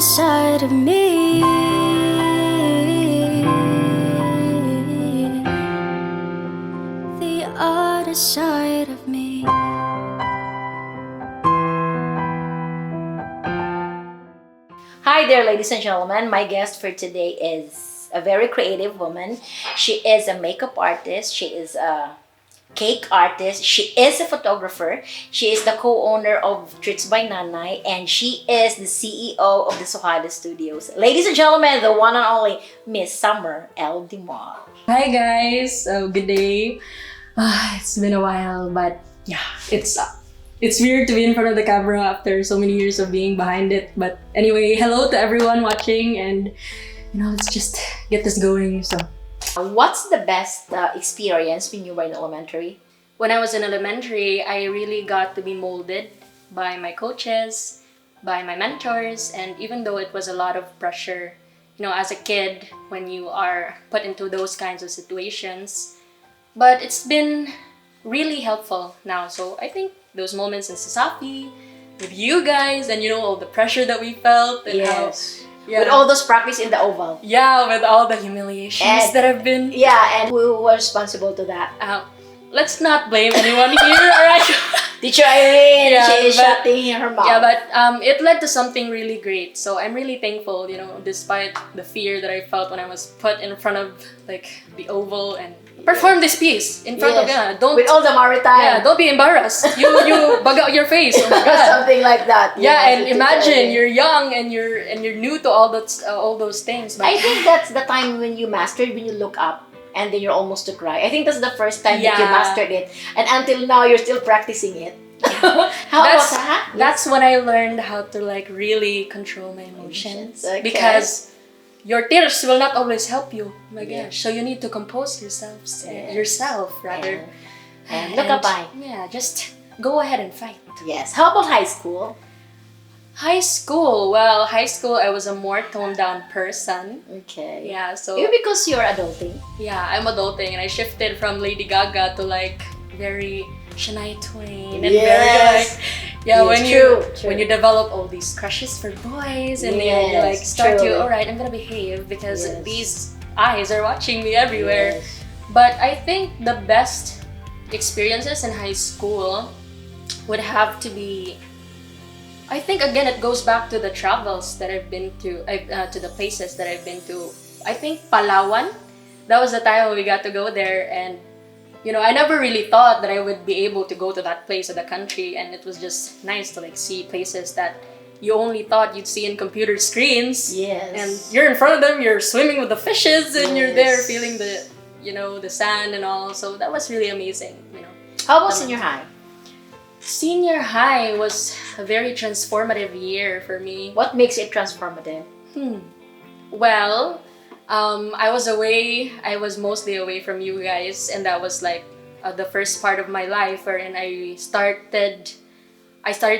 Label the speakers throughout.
Speaker 1: side of me. The other side of me.
Speaker 2: Hi there, ladies and gentlemen. My guest for today is a very creative woman. She is a makeup artist. She is a cake artist. She is a photographer. She is the co-owner of Treats by Nanay, and she is the CEO of the Suhana Studios. Ladies and gentlemen, the one and only Miss Summer Demol.
Speaker 3: Hi guys, good day. It's been a while, but yeah, it's weird to be in front of the camera after so many years of being behind it. But anyway, hello to everyone watching, and let's just get this going. So,
Speaker 2: What's the best experience when you were in elementary?
Speaker 3: when I was in elementary, I really got to be molded by my coaches, by my mentors, and even though it was a lot of pressure, as a kid when you are put into those kinds of situations, but it's been really helpful now. So I think those moments in Sasapi with you guys, and all the pressure that we felt, and
Speaker 2: With all those practice in the oval.
Speaker 3: with all the humiliations that have been.
Speaker 2: Yeah, and who was responsible to that?
Speaker 3: Let's not blame anyone here, alright?
Speaker 2: Teacher Irene,
Speaker 3: Yeah,
Speaker 2: she is
Speaker 3: but-
Speaker 2: shutting her mouth.
Speaker 3: Yeah, but it led to something really great. So I'm really thankful, despite the fear that I felt when I was put in front of the oval and perform this piece in front of don't
Speaker 2: with all the maritime.
Speaker 3: don't be embarrassed. You bug out your face. Oh my god.
Speaker 2: Something like that.
Speaker 3: Yeah,
Speaker 2: Yes,
Speaker 3: and
Speaker 2: it's
Speaker 3: imagine
Speaker 2: exciting.
Speaker 3: you're young and you're new to all those things. But
Speaker 2: I think that's the time when you mastered, when you look up and then you're almost to cry. I think that's the first time that you
Speaker 3: Yeah.
Speaker 2: mastered it, and until now you're still practicing it. How about that?
Speaker 3: That's when I learned how to really control my emotions.
Speaker 2: Okay.
Speaker 3: Because your tears will not always help you. Oh my
Speaker 2: Yeah.
Speaker 3: gosh. So you need to compose
Speaker 2: Yes.
Speaker 3: yourself rather.
Speaker 2: And look up high.
Speaker 3: Yeah, just go ahead and fight.
Speaker 2: Yes. How about high school?
Speaker 3: High school. Well, high school I was a more toned down person.
Speaker 2: Okay.
Speaker 3: Yeah, so
Speaker 2: Maybe because you're adulting.
Speaker 3: yeah, I'm adulting and I shifted from Lady Gaga to very Shania Twain and
Speaker 2: Yes.
Speaker 3: yeah,
Speaker 2: Yes,
Speaker 3: when
Speaker 2: true.
Speaker 3: when you develop all these crushes for boys and then you
Speaker 2: Yes,
Speaker 3: start
Speaker 2: truly.
Speaker 3: to, all right, I'm gonna behave because
Speaker 2: Yes.
Speaker 3: these eyes are watching me everywhere.
Speaker 2: Yes.
Speaker 3: But I think the best experiences in high school would have to be, I think again it goes back to the travels that I've been to the places that I've been to. I think Palawan, that was the time when we got to go there, and I never really thought that I would be able to go to that place of the country, and it was just nice to see places that you only thought you'd see in computer screens.
Speaker 2: Yes.
Speaker 3: And you're in front of them, you're swimming with the fishes, and you're there
Speaker 2: Yes.
Speaker 3: feeling the sand and all. So that was really amazing.
Speaker 2: How about senior high?
Speaker 3: Senior high was a very transformative year for me.
Speaker 2: What makes it transformative?
Speaker 3: Well, I was away. I was mostly away from you guys, and that was the first part of my life wherein I started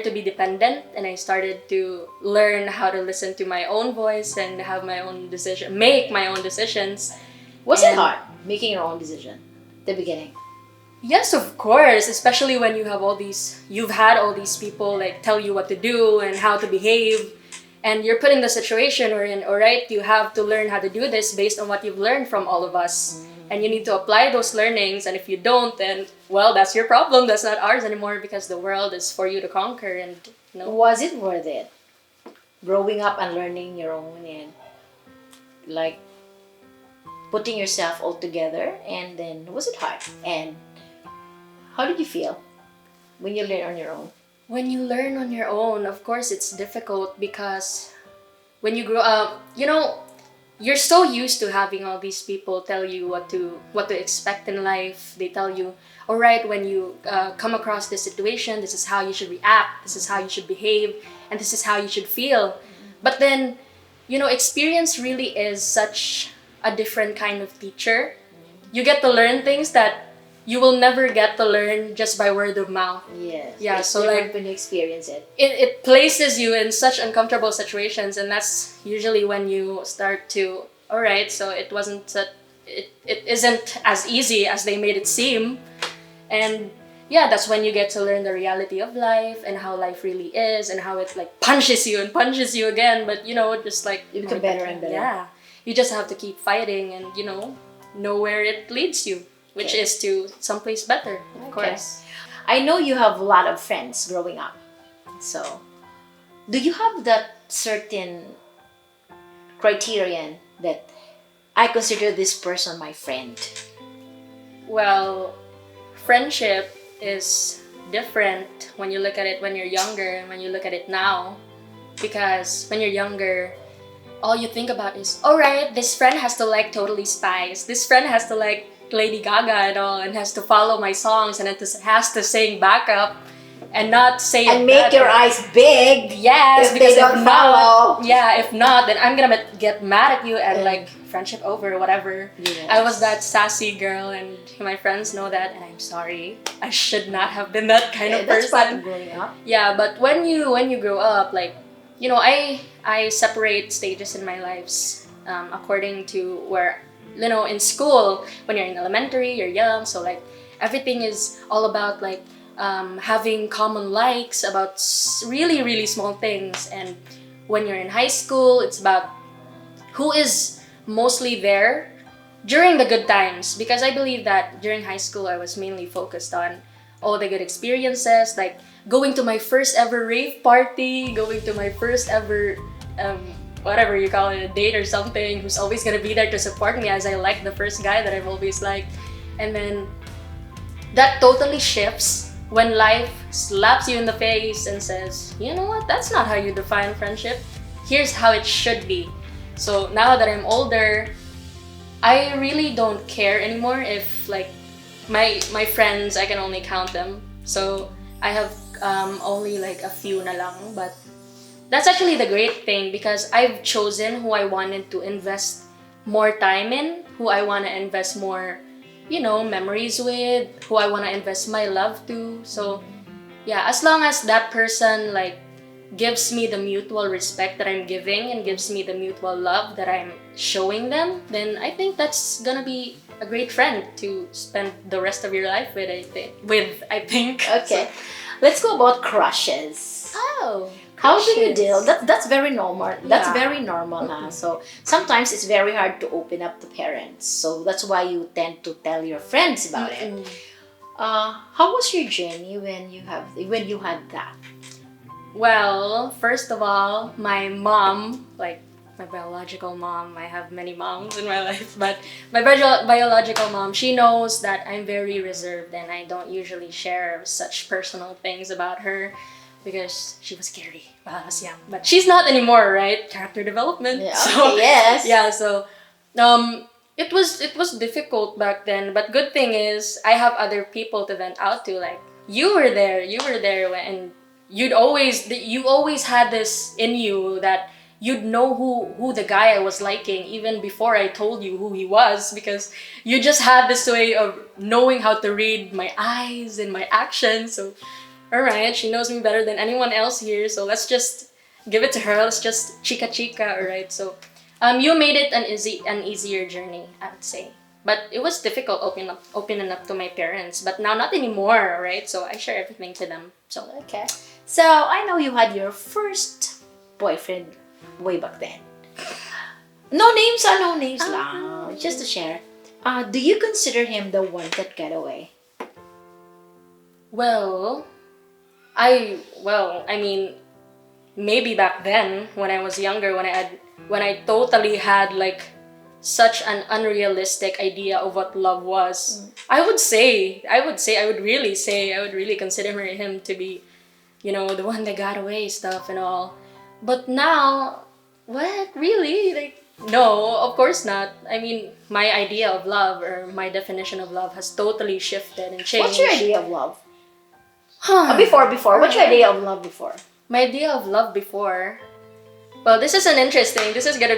Speaker 3: to be dependent, and I started to learn how to listen to my own voice and have my own decision, make my own decisions.
Speaker 2: Was it
Speaker 3: And-
Speaker 2: hard making your own decision? The beginning.
Speaker 3: Yes, of course, especially when you've had all these people tell you what to do and how to behave, and you're put in the situation wherein, all right, you have to learn how to do this based on what you've learned from all of us, and you need to apply those learnings, and if you don't, then, well, that's your problem, that's not ours anymore, because the world is for you to conquer, and
Speaker 2: Was it worth it? Growing up and learning your own and putting yourself all together, and then was it hard? And how did you feel when you learn on your own?
Speaker 3: When you learn on your own, of course, it's difficult because when you grow up, you're so used to having all these people tell you what to expect in life. They tell you, all right, when you come across this situation, this is how you should react, this is how you should behave, and this is how you should feel. But then, experience really is such a different kind of teacher. You get to learn things that you will never get to learn just by word of mouth.
Speaker 2: Yes.
Speaker 3: Yeah,
Speaker 2: It's
Speaker 3: so
Speaker 2: different when you experience it.
Speaker 3: It places you in such uncomfortable situations, and that's usually when you start to, all right, so it wasn't that it isn't as easy as they made it seem. And yeah, that's when you get to learn the reality of life and how life really is and how it like punches you and punches you again. But just like
Speaker 2: You become better and better.
Speaker 3: Yeah, you just have to keep fighting and know where it leads you, which
Speaker 2: Okay.
Speaker 3: is to someplace better, of
Speaker 2: Okay.
Speaker 3: course.
Speaker 2: I know you have a lot of friends growing up. So, do you have that certain criterion that I consider this person my friend?
Speaker 3: Well, friendship is different when you look at it when you're younger and when you look at it now. Because when you're younger, all you think about is, alright, this friend has to like Totally Spies. This friend has to like Lady Gaga and all, and has to follow my songs, and it has to sing backup and not say
Speaker 2: And
Speaker 3: it
Speaker 2: make your
Speaker 3: better.
Speaker 2: eyes big.
Speaker 3: Yes,
Speaker 2: if
Speaker 3: because
Speaker 2: they don't
Speaker 3: if not,
Speaker 2: follow.
Speaker 3: yeah, if not, then I'm gonna get mad at you and
Speaker 2: Yeah.
Speaker 3: like friendship over, whatever.
Speaker 2: Yes.
Speaker 3: I was that sassy girl, and my friends know that, and I'm sorry. I should not have been that kind of
Speaker 2: That's part
Speaker 3: person.
Speaker 2: of growing up.
Speaker 3: Yeah, but when you grow up, like I separate stages in my lives according to where in school when you're in elementary you're young, so like everything is all about like having common likes about really really small things, and when you're in high school it's about who is mostly there during the good times, because I believe that during high school I was mainly focused on all the good experiences, like going to my first ever rave party, going to my first ever whatever you call it, a date or something, who's always gonna be there to support me as I like the first guy that I've always liked. And then that totally shifts when life slaps you in the face and says, you know what, that's not how you define friendship. Here's how it should be. So now that I'm older, I really don't care anymore if like my friends, I can only count them. So I have only like a few na lang, but that's actually the great thing because I've chosen who I wanted to invest more time in, who I want to invest more, memories with, who I want to invest my love to. So yeah, as long as that person like gives me the mutual respect that I'm giving and gives me the mutual love that I'm showing them, then I think that's gonna be a great friend to spend the rest of your life with. I think.
Speaker 2: Okay. Let's go about crushes.
Speaker 3: Oh.
Speaker 2: How do you
Speaker 3: crushes.
Speaker 2: deal? That's very normal. That's
Speaker 3: Yeah.
Speaker 2: very normal. So sometimes it's very hard to open up to parents. So that's why you tend to tell your friends about it.
Speaker 3: Mm-mm.
Speaker 2: How was your journey when you had that?
Speaker 3: Well, first of all, my mom, like my biological mom, I have many moms in my life, but my biological mom, she knows that I'm very reserved and I don't usually share such personal things about her because she was scary while I was young. But she's not anymore, right? Character development.
Speaker 2: Yeah,
Speaker 3: So,
Speaker 2: okay, yes.
Speaker 3: yeah, so it was difficult back then, but good thing is I have other people to vent out to. Like you were there and you always had this in you that you'd know who the guy I was liking even before I told you who he was, because you just had this way of knowing how to read my eyes and my actions. So all right, she knows me better than anyone else here, so let's just give it to her. Let's just chica chica, all right? So you made it an easier journey, I would say. But it was difficult opening up to my parents. But now not anymore, right? So I share everything to them. So
Speaker 2: Okay. So I know you had your first boyfriend way back then. No names lang. Just to share. Do you consider him the one that got away?
Speaker 3: well, I mean, maybe back then when I was younger, when I totally had like such an unrealistic idea of what love was, I would really consider him to be, the one that got away stuff and all. But now, what really? Like, no, of course not. I mean, my idea of love or my definition of love has totally shifted and changed.
Speaker 2: What's your idea of love?
Speaker 3: Huh.
Speaker 2: Before. What's your idea of love before?
Speaker 3: My idea of love before. Well, this is gonna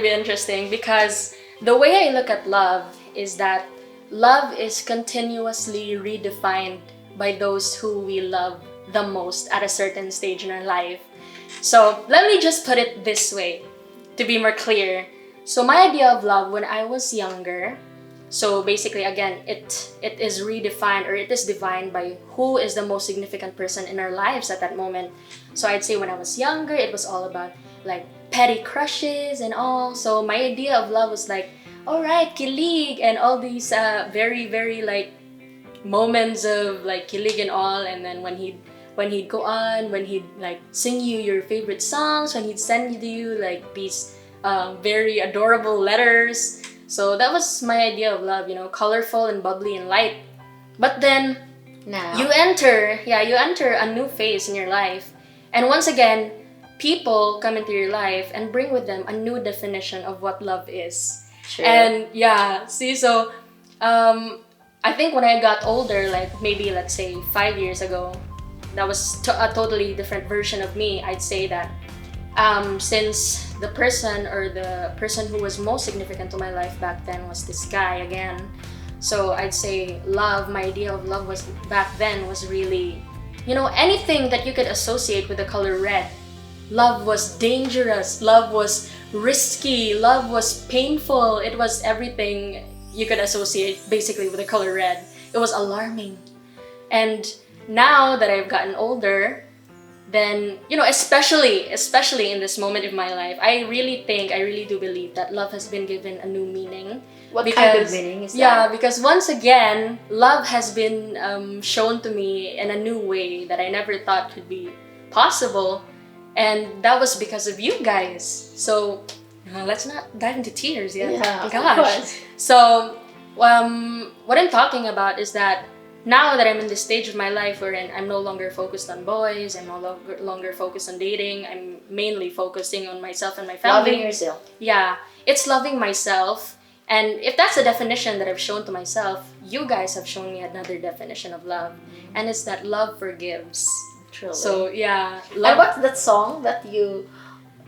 Speaker 3: be interesting because the way I look at love is that love is continuously redefined by those who we love the most at a certain stage in our life. So let me just put it this way to be more clear. So my idea of love when I was younger, So basically, again, it is redefined, or it is defined by who is the most significant person in our lives at that moment. So I'd say when I was younger, it was all about like petty crushes and all. So my idea of love was like, all right, kilig, and all these very very like moments of like kilig and all. And then when he'd go on, when he'd like sing you your favorite songs, when he'd send you like these very adorable letters. So that was my idea of love, colorful and bubbly and light. But then
Speaker 2: Now,
Speaker 3: you enter a new phase in your life. And once again, people come into your life and bring with them a new definition of what love is.
Speaker 2: true.
Speaker 3: And yeah, see, so I think when I got older, like maybe let's say 5 years ago, that was a totally different version of me. I'd say that since the person who was most significant to my life back then was this guy again. So I'd say love, my idea of love was back then was really, anything that you could associate with the color red. Love was dangerous, love was risky, love was painful. It was everything you could associate basically with the color red. It was alarming. And now that I've gotten older, then, especially in this moment of my life, I really do believe that love has been given a new meaning.
Speaker 2: What kind of meaning is that?
Speaker 3: Yeah, because once again, love has been shown to me in a new way that I never thought could be possible. And that was because of you guys. So, let's not dive into tears yet.
Speaker 2: Yeah, of
Speaker 3: Gosh.
Speaker 2: course.
Speaker 3: So, what I'm talking about is that now that I'm in this stage of my life wherein I'm no longer focused on boys, I'm no longer focused on dating, I'm mainly focusing on myself and my family.
Speaker 2: Loving yourself.
Speaker 3: Yeah, it's loving myself. And if that's a definition that I've shown to myself, you guys have shown me another definition of love. And it's that love forgives.
Speaker 2: Truly.
Speaker 3: So, yeah.
Speaker 2: And what's that song that you...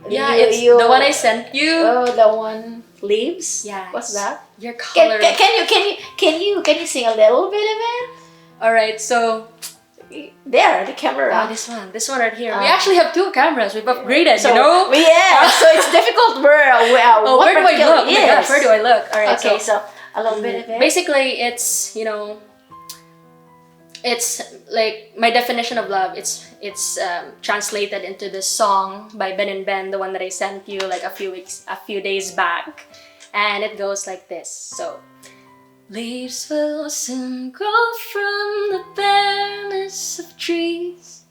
Speaker 3: Yeah, it's the one I sent you.
Speaker 2: Oh, the one... Leaves?
Speaker 3: Yes.
Speaker 2: What's that?
Speaker 3: Your color.
Speaker 2: Can you sing a little bit of it?
Speaker 3: Alright, so...
Speaker 2: There, the camera.
Speaker 3: Oh, this one right here. We actually have 2 cameras. We've upgraded,
Speaker 2: So,
Speaker 3: you know?
Speaker 2: Yeah, so it's difficult where
Speaker 3: Oh,
Speaker 2: what
Speaker 3: where do I
Speaker 2: particular-
Speaker 3: look? Oh my
Speaker 2: Yes.
Speaker 3: gosh, where do I look? Alright,
Speaker 2: Okay, so a little bit of it.
Speaker 3: basically it's it's like my definition of love. It's translated into this song by Ben and Ben, the one that I sent you like a few days back, and it goes like this. So, leaves will soon grow from the bareness of trees,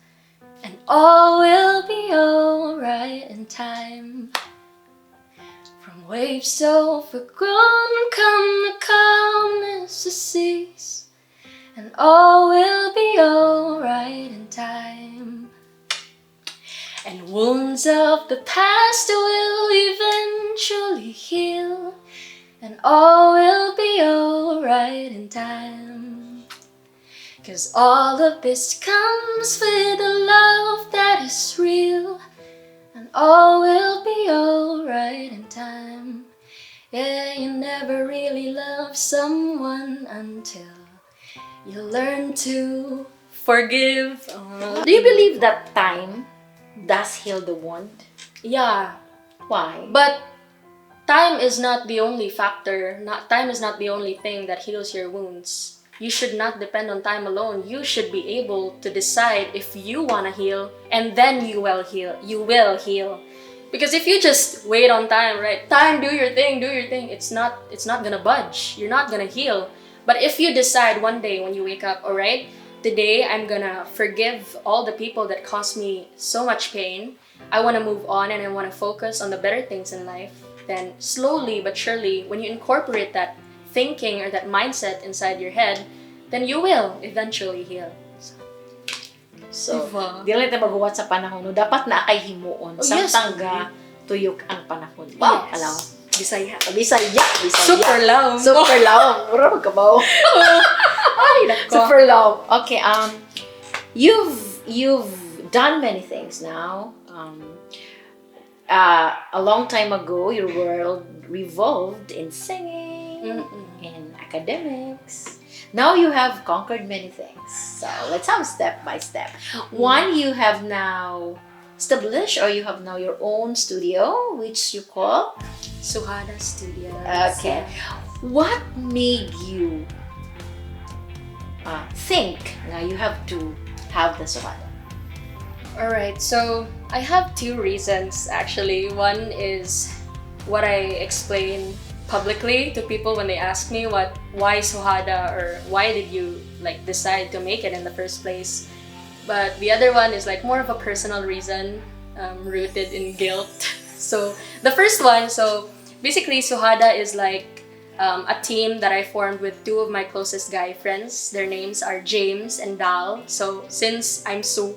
Speaker 3: and all will be alright in time. From waves so overgrown come the calmness of seas, and all will be alright in time. And wounds of the past will eventually heal, and all will be alright in time. 'Cause all of this comes with a love that is real, and all will be alright in time. Yeah, you never really love someone until you learn to forgive.
Speaker 2: Do you believe that time does heal the wound?
Speaker 3: Yeah,
Speaker 2: Why?
Speaker 3: but time is not the only factor. Time is not the only thing that heals your wounds. You should not depend on time alone. You should be able to decide if you want to heal, and then you will heal. You will heal. Because if you just wait on time, right? Time, do your thing. It's not gonna budge. You're not gonna heal. But if you decide one day when you wake up, all right, today I'm gonna forgive all the people that caused me so much pain. I want to move on and I want to focus on the better things in life. Then slowly but surely, when you incorporate that thinking or that mindset inside your head, then you will eventually heal.
Speaker 2: So,
Speaker 3: Diba?
Speaker 2: di lang tayo maghuwat sa panahon. No? Dapat na kay himuon.
Speaker 3: Oh,
Speaker 2: Sang
Speaker 3: yes.
Speaker 2: tangga, tuyok ang panahon. Wow,
Speaker 3: Yes.
Speaker 2: alam.
Speaker 3: Bisaya.
Speaker 2: Bisaya.
Speaker 3: Super long.
Speaker 2: Super long. Mura magkabaw.
Speaker 3: Ay, nako.
Speaker 2: Super long. Okay, you've done many things now. A long time ago, your world revolved in singing, in academics. Now you have conquered many things. So let's have step by step. One, you have now established, or you have now your own studio, which you call
Speaker 3: Suhana Studios.
Speaker 2: Okay. What made you think now you have to have the Suhana?
Speaker 3: Alright, so I have two reasons actually. One is what I explain publicly to people when they ask me why Suhada or why did you like decide to make it in the first place. But the other one is like more of a personal reason, rooted in guilt. So the first one, so basically Suhada is like a team that I formed with two of my closest guy friends. Their names are James and Dal. So since I'm Su,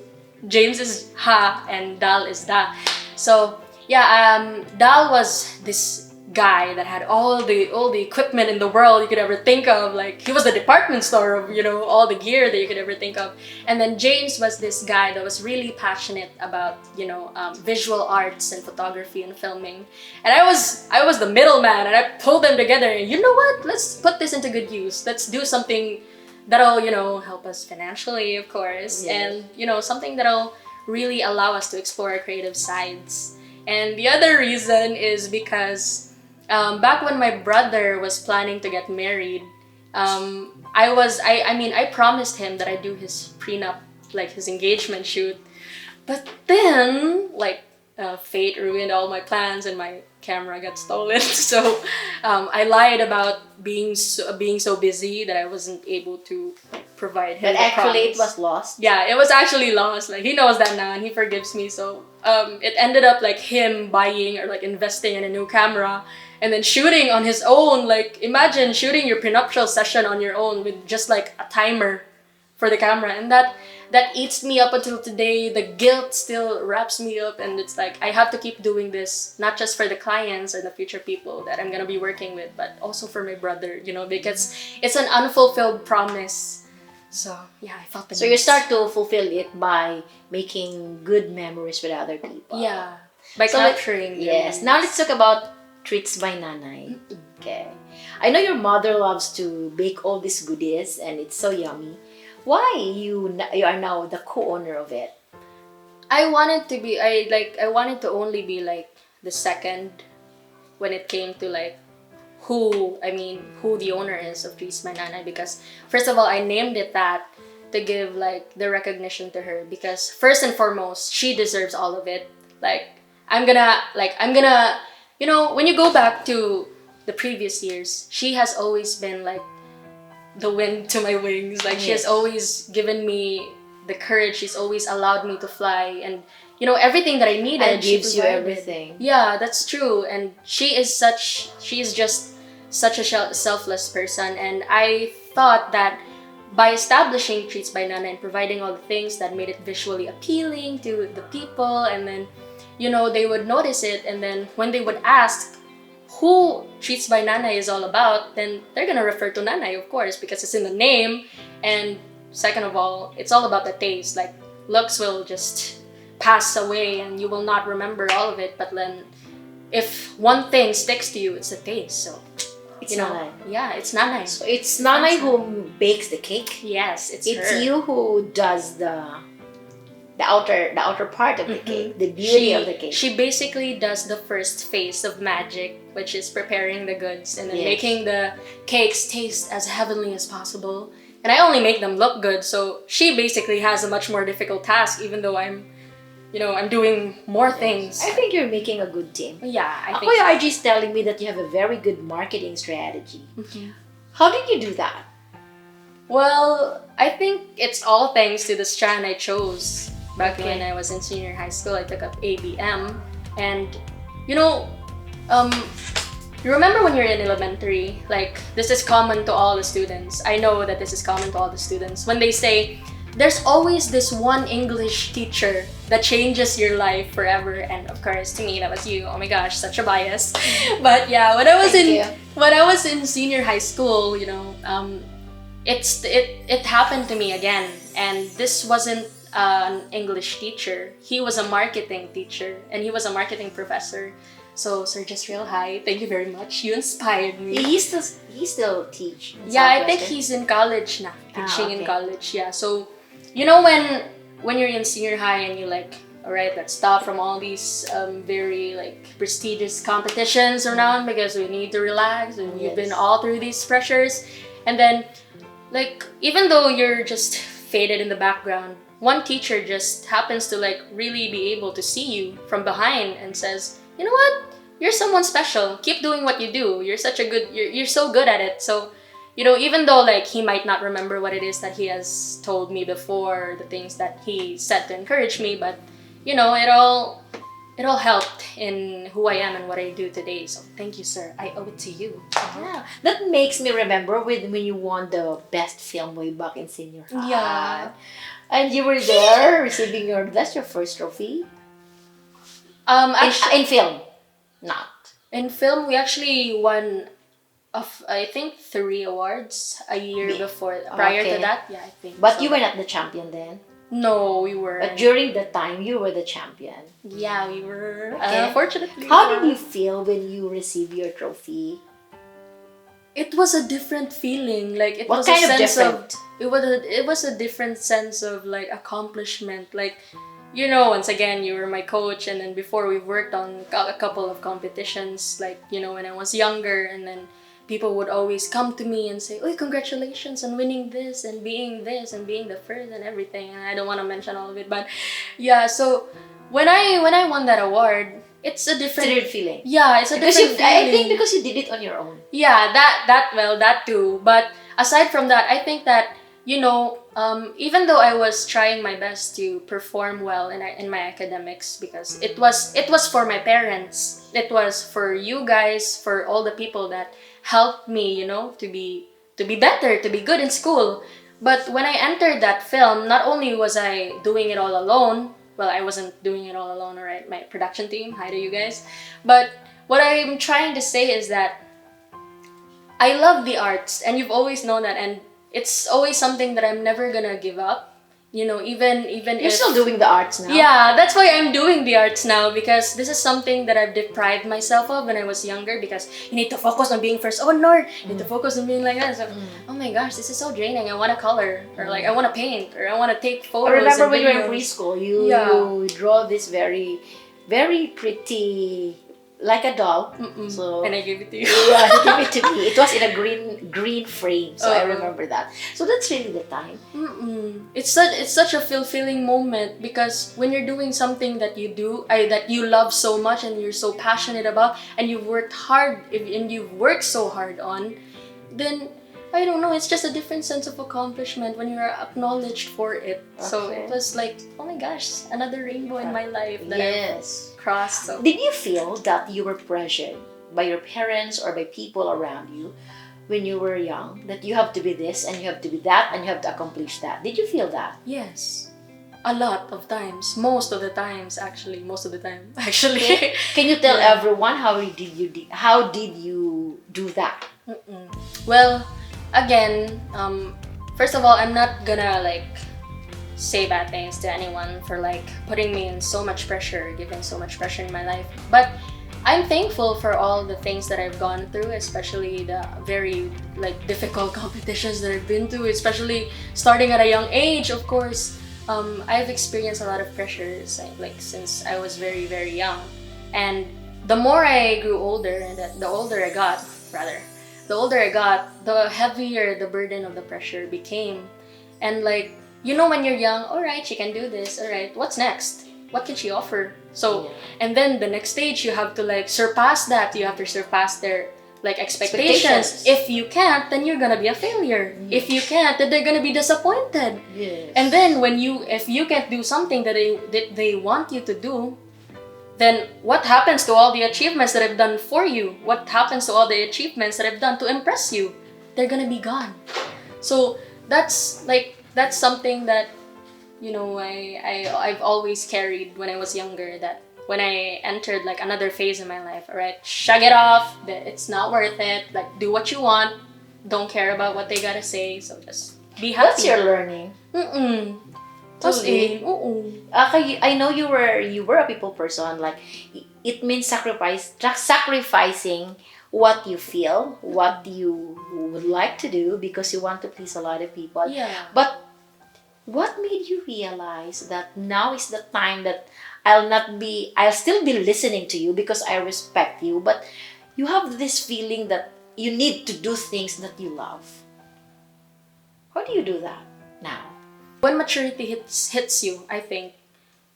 Speaker 3: James is Ha and Dal is Da. So yeah, Dal was this guy that had all the equipment in the world you could ever think of. Like he was the department store of all the gear that you could ever think of. And then James was this guy that was really passionate about visual arts and photography and filming. And I was the middleman, and I pulled them together. And you know what? Let's put this into good use. Let's do something that'll help us financially, of course,
Speaker 2: Yes.
Speaker 3: and something that'll really allow us to explore our creative sides. And the other reason is because back when my brother was planning to get married, I promised him that I'd do his prenup, like his engagement shoot. But then, fate ruined all my plans and my camera got stolen. So I lied about being so busy that I wasn't able to provide him.
Speaker 2: But
Speaker 3: the
Speaker 2: actually, it
Speaker 3: promise.
Speaker 2: was lost.
Speaker 3: Yeah, it was actually lost. Like he knows that now and he forgives me. So it ended up like him buying or like investing in a new camera and then shooting on his own. Like imagine shooting your prenuptial session on your own with just like a timer for the camera, and that eats me up until today. The guilt still wraps me up, and it's like I have to keep doing this, not just for the clients or the future people that I'm gonna be working with, but also for my brother, because it's an unfulfilled promise. So yeah, I felt the
Speaker 2: So
Speaker 3: need.
Speaker 2: you start to fulfill it by making good memories with other people.
Speaker 3: Yeah, by
Speaker 2: So let-
Speaker 3: capturing.
Speaker 2: Yes.
Speaker 3: them.
Speaker 2: Now let's talk about treats by Nanay. Okay. I know your mother loves to bake all these goodies and it's so yummy. Why you are now the co-owner of it?
Speaker 3: I wanted to only be like the second when it came to like who the owner is of Treats My Nanay, because first of all I named it that to give like the recognition to her, because first and foremost she deserves all of it. I'm gonna when you go back to the previous years, she has always been like the wind to my wings. Like she has
Speaker 2: Yes.
Speaker 3: always given me the courage. She's always allowed me to fly, and everything that I needed.
Speaker 2: And
Speaker 3: she
Speaker 2: gives you
Speaker 3: provided.
Speaker 2: everything.
Speaker 3: Yeah, that's true. And she is just such a selfless person. And I thought that by establishing Treats by Nana and providing all the things that made it visually appealing to the people, and then they would notice it, and then when they would ask who Treats by Nanay is all about, then they're gonna refer to Nanay, of course, because it's in the name. And second of all, it's all about the taste. Like looks will just pass away and you will not remember all of it, but then if one thing sticks to you, it's the taste. So
Speaker 2: It's Nanay.
Speaker 3: yeah, it's Nanay.
Speaker 2: So it's Nanay who bakes the cake.
Speaker 3: Yes, it's
Speaker 2: It's
Speaker 3: her.
Speaker 2: you who does the outer part of the cake, the beauty of the cake.
Speaker 3: She basically does the first phase of magic, which is preparing the goods and then
Speaker 2: Yes.
Speaker 3: making the cakes taste as heavenly as possible. And I only make them look good, so she basically has a much more difficult task, even though I'm doing more things.
Speaker 2: I think you're making a good team.
Speaker 3: Yeah, I
Speaker 2: Ako,
Speaker 3: think.
Speaker 2: yung RG is telling me that you have a very good marketing strategy.
Speaker 3: Mhm.
Speaker 2: How did you do that?
Speaker 3: Well, I think it's all thanks to the strand I chose back when I was in senior high school. I took up ABM, and you remember when you're in elementary, like this is common to all the students. I know that this is common to all the students when they say there's always this one English teacher that changes your life forever. And of course, to me, that was you. Oh my gosh, such a bias. But yeah, when I was in senior high school, it happened to me again. And this wasn't an English teacher. He was a marketing teacher, and he was a marketing professor. So, Sir Just Real High, thank you very much. You inspired me.
Speaker 2: He still teach. in
Speaker 3: Yeah, I think
Speaker 2: Southwestern?
Speaker 3: he's in college now, teaching in
Speaker 2: okay.
Speaker 3: college. Yeah, so when you're in senior high and you like all right, let's stop from all these very like prestigious competitions around because we need to relax and we've been
Speaker 2: Yes.
Speaker 3: all through these pressures. And then, like, even though you're just faded in the background, one teacher just happens to like really be able to see you from behind and says, you know what, you're someone special, keep doing what you do, you're such a good, you're so good at it. So, you know, even though like he might not remember what it is that he has told me before, the things that he said to encourage me, but you know, it all helped in who I am and what I do today. So thank you, sir. I owe it to you.
Speaker 2: Yeah, that makes me remember when you won the best film way back in senior high.
Speaker 3: Yeah.
Speaker 2: And you were there receiving that's your first trophy?
Speaker 3: Actually,
Speaker 2: In film, not.
Speaker 3: in film, we actually won of I think 3 awards a year before. Prior
Speaker 2: Okay.
Speaker 3: to that, yeah, I think.
Speaker 2: But
Speaker 3: so.
Speaker 2: you were not the champion then.
Speaker 3: No, we were.
Speaker 2: But during the time, you were the champion.
Speaker 3: Yeah, we were.
Speaker 2: Okay.
Speaker 3: Fortunately.
Speaker 2: How did you feel when you received your trophy?
Speaker 3: It was a different feeling. Like it
Speaker 2: What
Speaker 3: was
Speaker 2: kind
Speaker 3: a
Speaker 2: of
Speaker 3: sense
Speaker 2: different?
Speaker 3: it was a different sense of like accomplishment. Like, you know, once again, you were my coach, and then before we worked on a couple of competitions. Like, you know, when I was younger, and then people would always come to me and say, "Oh, congratulations on winning this and being the first and everything." And I don't want to mention all of it, but yeah. So when I won that award, it's a
Speaker 2: It's a
Speaker 3: different.
Speaker 2: different feeling.
Speaker 3: Yeah, it's a
Speaker 2: Because
Speaker 3: different feeling.
Speaker 2: I think because you did it on your own.
Speaker 3: Yeah, that too. But aside from that, I think that, you know, even though I was trying my best to perform well in my academics, because it was for my parents, it was for you guys, for all the people that helped me, you know, to be better, to be good in school. But when I entered that film, not only was I doing it all alone. Well, I wasn't doing it all alone, alright? My production team, hi to you guys. But what I'm trying to say is that I love the arts, and you've always known that, and it's always something that I'm never gonna give up. You know, even
Speaker 2: You're
Speaker 3: if
Speaker 2: still doing the arts now.
Speaker 3: yeah, that's why I'm doing the arts now, because this is something that I've deprived myself of when I was younger, because you need to focus on being first honor, you need to focus on being like that. So, oh my gosh, this is so draining. I want to color, or like I want to paint, or I want to take
Speaker 2: I
Speaker 3: photos.
Speaker 2: remember
Speaker 3: and
Speaker 2: when you were in
Speaker 3: videos.
Speaker 2: preschool, you
Speaker 3: Yeah.
Speaker 2: draw this very, very pretty, like a doll. So
Speaker 3: And I give it to you.
Speaker 2: yeah, he gave it to me. It was in a green frame, so I
Speaker 3: Uh-oh.
Speaker 2: remember that. So that's really the time.
Speaker 3: It's such a fulfilling moment, because when you're doing something that you do, that you love so much and you're so passionate about, and you've worked hard and you've worked so hard on, then I don't know, it's just a different sense of accomplishment when you're acknowledged for it. So
Speaker 2: Okay.
Speaker 3: it was like, oh my gosh, another rainbow in my life that
Speaker 2: Yes.
Speaker 3: I've crossed. So
Speaker 2: Did you feel that you were pressured by your parents or by people around you when you were young, that you have to be this and you have to be that and you have to accomplish that? Did you feel that?
Speaker 3: yes, a lot of times, most of the time actually.
Speaker 2: Okay. Can you tell
Speaker 3: Yeah.
Speaker 2: everyone how did you do that?
Speaker 3: Well, again, first of all, I'm not gonna like say bad things to anyone for like putting me in so much pressure, giving so much pressure in my life. But I'm thankful for all the things that I've gone through, especially the very like difficult competitions that I've been through, especially starting at a young age, of course. I've experienced a lot of pressures like since I was very, very young. And the more I grew older, and the older I got, the heavier the burden of the pressure became. And like, you know, when you're young, all right, she can do this, all right, what's next? What can she offer? So, and then the next stage, you have to like surpass that. You have to surpass their like expectations. If you can't, then you're gonna be a failure. If you can't, then they're gonna be disappointed.
Speaker 2: Yes.
Speaker 3: And then if you can't do something that they want you to do, then what happens to all the achievements that I've done for you? What happens to all the achievements that I've done to impress you? They're gonna be gone. So that's something that, you know, I've always carried when I was younger, that when I entered like another phase in my life, all right, shrug it off, that it's not worth it, like do what you want, don't care about what they gotta say, so just be happy.
Speaker 2: That's your learning. Totally. Okay, I know you were a people person. Like, it means sacrificing what you feel, what you would like to do because you want to please a lot of people.
Speaker 3: Yeah.
Speaker 2: But What made you realize that now is the time that I'll still be listening to you because I respect you, but you have this feeling that you need to do things that you love. How do you do that now?
Speaker 3: When maturity hits you, I think,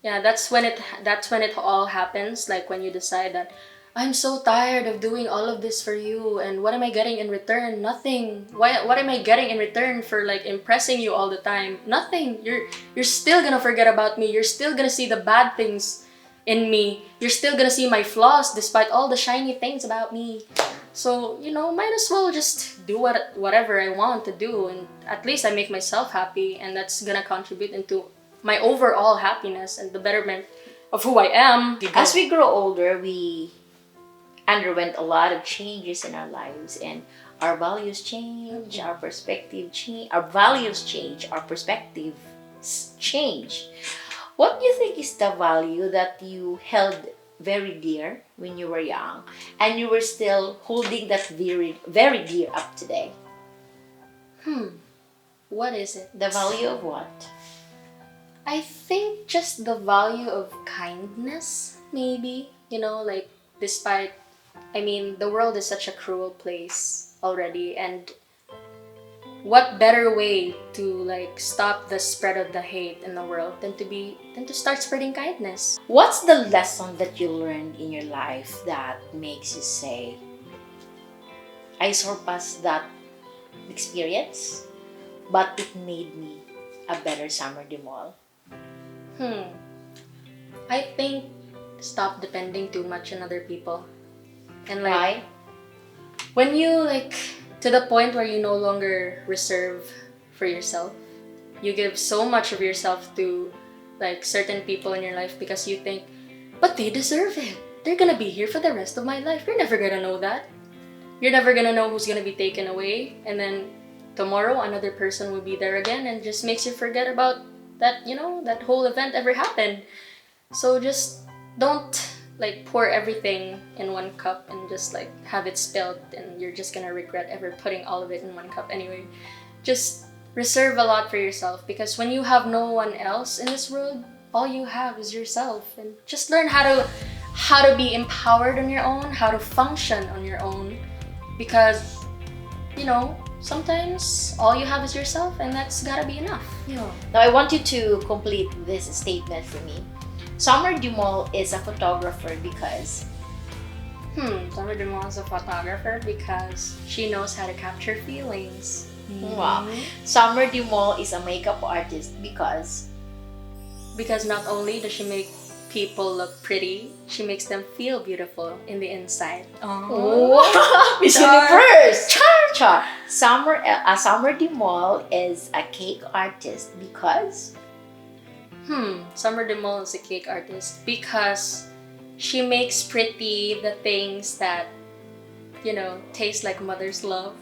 Speaker 3: yeah, that's when it all happens. Like when you decide that I'm so tired of doing all of this for you, and what am I getting in return? Nothing. What am I getting in return for like impressing you all the time? Nothing. You're still gonna forget about me. You're still gonna see the bad things in me. You're still gonna see my flaws despite all the shiny things about me. So, might as well just do whatever I want to do, and at least I make myself happy, and that's gonna contribute into my overall happiness and the betterment of who I am.
Speaker 2: As we grow older, we underwent a lot of changes in our lives, and our values change, our perspective change, our values change, our perspectives change. What do you think is the value that you held very dear when you were young and you were still holding that very, very dear up today?
Speaker 3: What is it?
Speaker 2: The value of what?
Speaker 3: I think just the value of kindness, maybe. Like, despite, the world is such a cruel place already, and what better way to like stop the spread of the hate in the world than to start spreading kindness?
Speaker 2: What's the lesson that you learned in your life that makes you say, I surpassed that experience, but it made me a better Summer Demol?
Speaker 3: I think stop depending too much on other people. And like,
Speaker 2: Why?
Speaker 3: when you like to the point where you no longer reserve for yourself, you give so much of yourself to like certain people in your life because you think, but they deserve it. They're gonna be here for the rest of my life. You're never gonna know that. You're never gonna know who's gonna be taken away, and then tomorrow another person will be there again, and just makes you forget about that, that whole event ever happened. So just don't like pour everything in one cup and just like have it spilled, and you're just gonna regret ever putting all of it in one cup anyway. Just reserve a lot for yourself, because when you have no one else in this world, all you have is yourself. And just learn how to be empowered on your own, how to function on your own, because sometimes all you have is yourself, and that's gotta be enough.
Speaker 2: Now I want you to complete this statement for me. Summer Demol is a photographer because
Speaker 3: Summer Demol is a photographer because she knows how to capture feelings.
Speaker 2: wow. Summer Demol is a makeup artist because
Speaker 3: Because not only does she make people look pretty, she makes them feel beautiful in the inside.
Speaker 2: Miss Universe. Char. Summer Demol is a cake artist because
Speaker 3: Summer Demol is a cake artist because she makes pretty the things that taste like mother's love.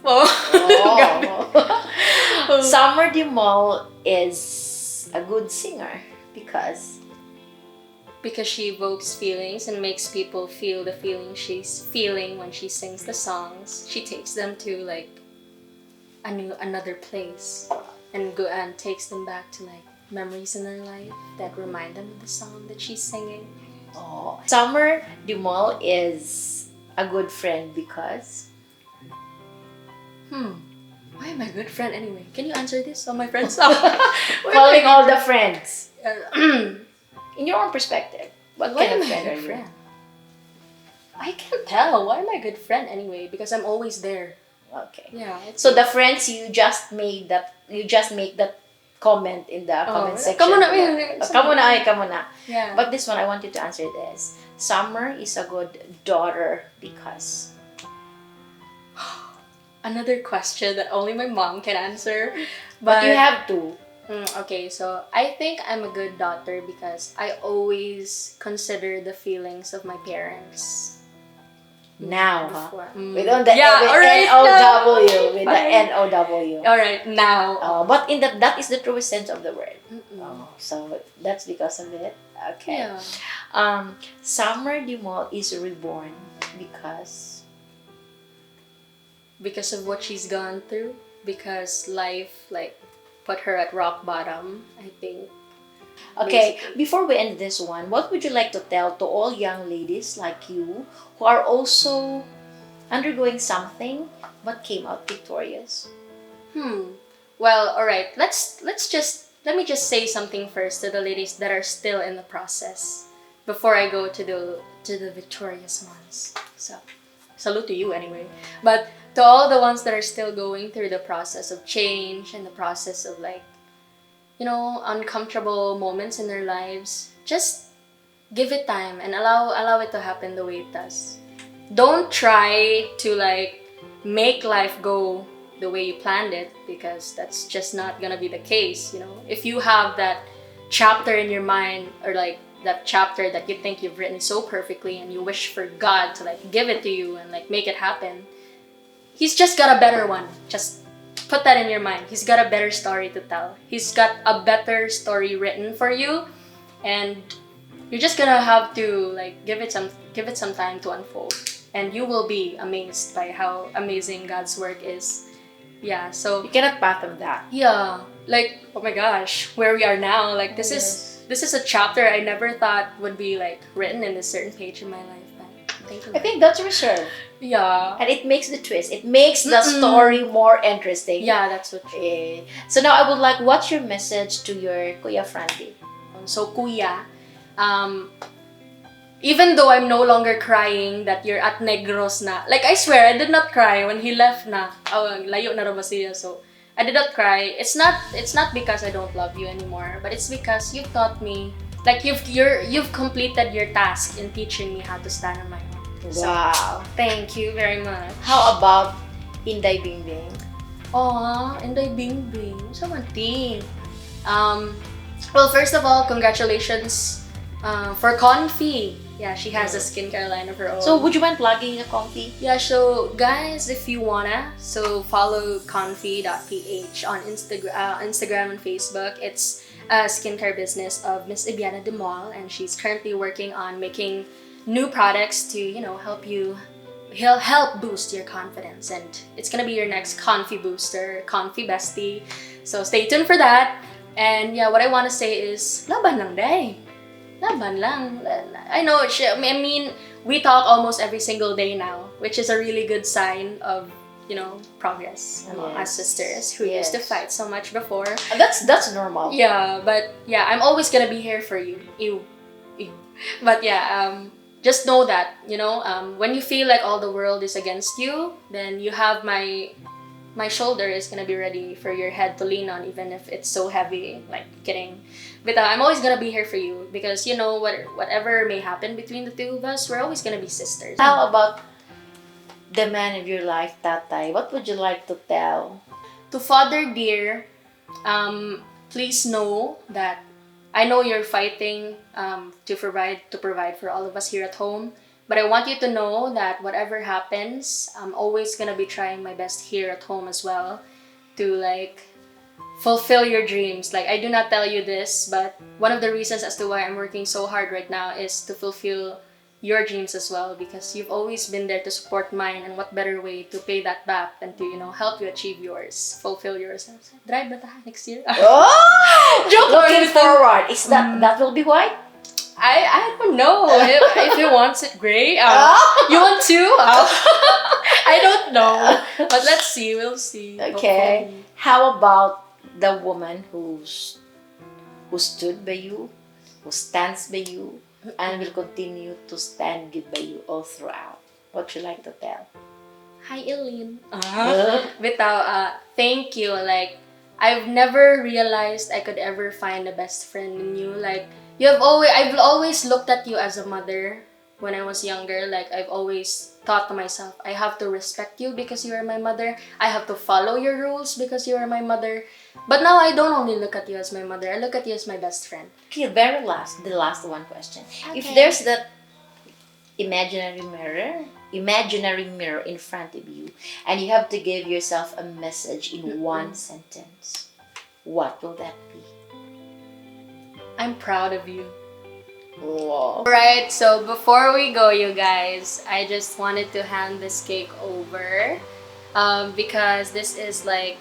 Speaker 2: Summer Demol is a good singer because
Speaker 3: she evokes feelings and makes people feel the feeling she's feeling when she sings the songs. She takes them to like another place and takes them back to like memories in their life that remind them of the song that she's singing.
Speaker 2: Summer Demol is a good friend because
Speaker 3: Why am I a good friend anyway? Can you answer this on my friends?
Speaker 2: calling all the friends. In your own perspective, what
Speaker 3: Why
Speaker 2: kind
Speaker 3: am
Speaker 2: of
Speaker 3: I a
Speaker 2: friend are
Speaker 3: good
Speaker 2: you?
Speaker 3: friend? I can't tell. Why am I a good friend anyway? Because I'm always there.
Speaker 2: Okay.
Speaker 3: Yeah.
Speaker 2: So the friends you just make that comment in the comment section.
Speaker 3: Come on,
Speaker 2: Come on.
Speaker 3: Yeah.
Speaker 2: But this one I want you to answer this. Summer is a good daughter because
Speaker 3: Another question that only my mom can answer.
Speaker 2: but you have to.
Speaker 3: Okay, so I think I'm a good daughter because I always consider the feelings of my parents.
Speaker 2: Now,
Speaker 3: Before.
Speaker 2: with on the
Speaker 3: alright,
Speaker 2: N-O-W, with the
Speaker 3: Alright.
Speaker 2: N-O-W.
Speaker 3: Alright, now.
Speaker 2: But that is the truest sense of the word. So that's because of it. Okay.
Speaker 3: Yeah.
Speaker 2: Summer Demol is reborn because
Speaker 3: Because of what she's gone through. Because life, like, put her at rock bottom, I think.
Speaker 2: Okay,
Speaker 3: Basically.
Speaker 2: before we end this one, what would you like to tell to all young ladies like you who are also undergoing something but came out victorious?
Speaker 3: Well, all right. Let me just say something first to the ladies that are still in the process before I go to the victorious ones. So, salute to you anyway. But to all the ones that are still going through the process of change and the process of like, uncomfortable moments in their lives, just give it time and allow it to happen the way it does. Don't try to like make life go the way you planned it, because that's just not gonna be the case. If you have that chapter in your mind, or like that chapter that you think you've written so perfectly and you wish for God to like give it to you and like make it happen, He's just got a better one. Just put that in your mind. He's got a better story to tell. He's got a better story written for you, and you're just gonna have to like give it some time to unfold, and you will be amazed by how amazing God's work is. Yeah, so
Speaker 2: You cannot fathom that.
Speaker 3: yeah, like, oh my gosh, where we are now, like this is a chapter I never thought would be like written in a certain page in my life. But thank you.
Speaker 2: I think that's reserved.
Speaker 3: Yeah.
Speaker 2: And it makes the twist. It makes the story more interesting.
Speaker 3: Yeah, that's what.
Speaker 2: So now I would like, what's your message to your Kuya Frankie?
Speaker 3: So kuya, even though I'm no longer crying that you're at Negros na, like I swear I did not cry when he left na. Layo na raw ba siya, so I did not cry. It's not because I don't love you anymore, but it's because you've taught me, like you've completed your task in teaching me how to stand on my own. So,
Speaker 2: Wow.
Speaker 3: thank you very much.
Speaker 2: How about Inday Bingbing?
Speaker 3: Aw, Inday Bingbing. So manti. Well, first of all, congratulations for Confi. Yeah, she has a skincare line of her own.
Speaker 2: So would you mind plugging a coffee?
Speaker 3: Yeah, so guys, if you wanna, so follow confi.ph on Instagram and Facebook. It's a skincare business of Miss Summer Demol, and she's currently working on making new products to help boost your confidence, and it's gonna be your next Confi booster, Confi bestie. So stay tuned for that. And yeah, what I want to say is laban lang, day. Laban lang. I know, I mean, we talk almost every single day now, which is a really good sign of, progress among us sisters who used to fight so much before.
Speaker 2: That's normal.
Speaker 3: Yeah, but yeah, I'm always gonna be here for you. Ew. But yeah, just know that, when you feel like all the world is against you, then you have my shoulder is gonna be ready for your head to lean on, even if it's so heavy. Like, kidding. But I'm always gonna be here for you, because whatever may happen between the two of us, we're always gonna be sisters.
Speaker 2: How about the man of your life, Tatay? What would you like to tell?
Speaker 3: To Father dear, please know that I know you're fighting to provide for all of us here at home. But I want you to know that whatever happens, I'm always gonna be trying my best here at home as well to like fulfill your dreams. Like, I do not tell you this, but one of the reasons as to why I'm working so hard right now is to fulfill your dreams as well, because you've always been there to support mine, and what better way to pay that back than to help you achieve yours, fulfill yours. Drive ba tayo next year?
Speaker 2: Oh!
Speaker 3: Joke
Speaker 2: Looking
Speaker 3: lang.
Speaker 2: forward. Is that will be white?
Speaker 3: I don't know if he wants it gray. You want to? I don't know, but let's see. We'll see.
Speaker 2: Okay.
Speaker 3: Hopefully.
Speaker 2: How about the woman who stood by you, who stands by you, and will continue to stand good by you all throughout? What would you like to tell?
Speaker 3: Hi, Eileen. Thank you. Like, I've never realized I could ever find a best friend in you. Like, I've always looked at you as a mother when I was younger. Like, I've always thought to myself, I have to respect you because you are my mother. I have to follow your rules because you are my mother. But now I don't only look at you as my mother. I look at you as my best friend.
Speaker 2: Okay, the last one question. If
Speaker 3: Okay.
Speaker 2: there's that imaginary mirror in front of you, and you have to give yourself a message in one sentence, what will that be?
Speaker 3: I'm proud of you.
Speaker 2: Wow.
Speaker 3: Alright, so before we go, you guys, I just wanted to hand this cake over because this is like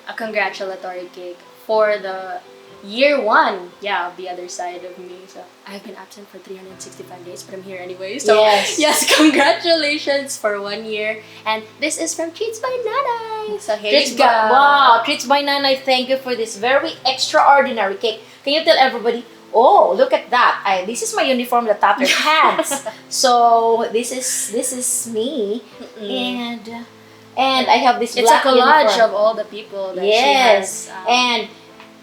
Speaker 3: a a congratulatory cake for the year 1, yeah, of the other side of me. So I've been absent for 365 days, but I'm here anyway. So
Speaker 2: Yes.
Speaker 3: yes, congratulations for 1 year. And this is from Treats by Nanay. So here
Speaker 2: Treats
Speaker 3: you go.
Speaker 2: Wow, Treats by Nanay, thank you for this very extraordinary cake. Can you tell everybody, oh, look at that. This is my uniform, the tattered pants. So this is me. And I have this
Speaker 3: It's
Speaker 2: black
Speaker 3: a collage
Speaker 2: uniform.
Speaker 3: of all the people that
Speaker 2: Yes.
Speaker 3: she has.
Speaker 2: And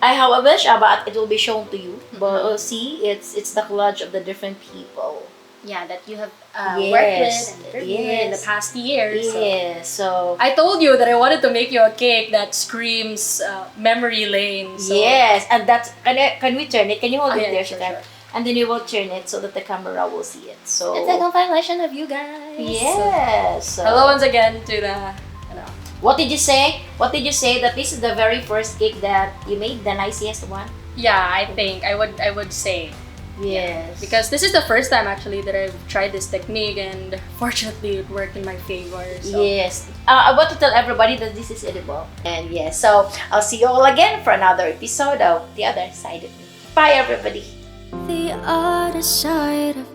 Speaker 2: I have a wish but it will be shown to you. But see, it's the collage of the different people.
Speaker 3: yeah, that you have
Speaker 2: Yes.
Speaker 3: worked with and interviewed in the
Speaker 2: Yes.
Speaker 3: past years. So.
Speaker 2: Yeah, so
Speaker 3: I told you that I wanted to make you a cake that screams memory lane. So.
Speaker 2: yes, and that's can we turn it? Can you hold
Speaker 3: Oh,
Speaker 2: it
Speaker 3: yeah,
Speaker 2: there,
Speaker 3: sure,
Speaker 2: Shitar?
Speaker 3: sure.
Speaker 2: And then you will turn it so that the camera will see it. So
Speaker 3: It's a compilation of you guys.
Speaker 2: yes.
Speaker 3: So, hello once again to the.
Speaker 2: What did you say? What did you say that this is the very first cake that you made, the nicest one?
Speaker 3: Yeah, I think I would say.
Speaker 2: Yes.
Speaker 3: Because this is the first time actually that I've tried this technique, and fortunately it worked in my favor. So.
Speaker 2: Yes. I want to tell everybody that this is edible. And yes, so I'll see you all again for another episode of The Other Side of Me. Bye, everybody.
Speaker 1: The other side of